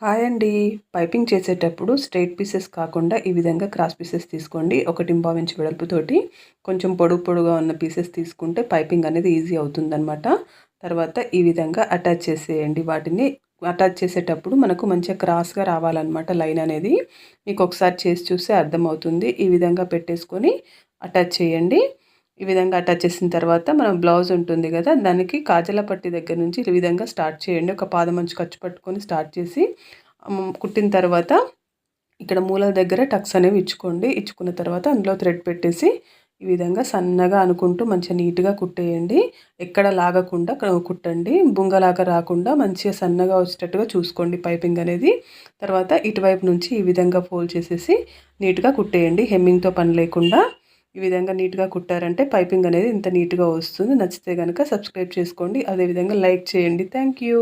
Hi అండి. Piping చేసేటప్పుడు straight pieces కాకుండా ఈ విధంగా క్రాస్ పీసెస్ తీసుకోండి. 1.25 ఇంచ్ వెడల్పుతోటి కొంచెం పొడుగు పొడుగుగా ఉన్న పీసెస్ తీసుకుంటే పైపింగ్ అనేది ఈజీ అవుతుందనమాట. తర్వాత ఈ విధంగా అటాచ్ చేసేయండి. వాటిని అటాచ్ చేసేటప్పుడు మనకు మంచిగా క్రాస్‌గా రావాలన్నమాట లైన్ అనేది. మీకు ఒకసారి చేసి చూస్తే అర్థమవుతుంది. ఈ విధంగా పెట్టేసుకొని అటాచ్ చేయండి. ఈ విధంగా అటాచ్ చేసిన తర్వాత మనం బ్లౌజ్ ఉంటుంది కదా, దానికి కాజల పట్టి దగ్గర నుంచి ఈ విధంగా స్టార్ట్ చేయండి. ఒక పాదమంచు ఖర్చు పట్టుకొని స్టార్ట్ చేసి కుట్టిన తర్వాత ఇక్కడ మూలల దగ్గర టక్స్ అనేవి ఇచ్చుకోండి. ఇచ్చుకున్న తర్వాత అందులో థ్రెడ్ పెట్టేసి ఈ విధంగా సన్నగా అనుకుంటూ మంచిగా నీట్గా కుట్టేయండి. ఎక్కడ లాగకుండా కుట్టండి. బుంగలాగా రాకుండా మంచిగా సన్నగా వచ్చేటట్టుగా చూసుకోండి పైపింగ్ అనేది. తర్వాత ఇటువైపు నుంచి ఈ విధంగా ఫోల్డ్ చేసేసి నీట్గా కుట్టేయండి. హెమ్మింగ్తో పని లేకుండా ఈ విధంగా నీట్గా కుట్టారంటే పైపింగ్ అనేది ఇంత నీట్గా వస్తుంది. నచ్చితే కనుక సబ్స్క్రైబ్ చేసుకోండి. అదేవిధంగా లైక్ చేయండి. Thank you.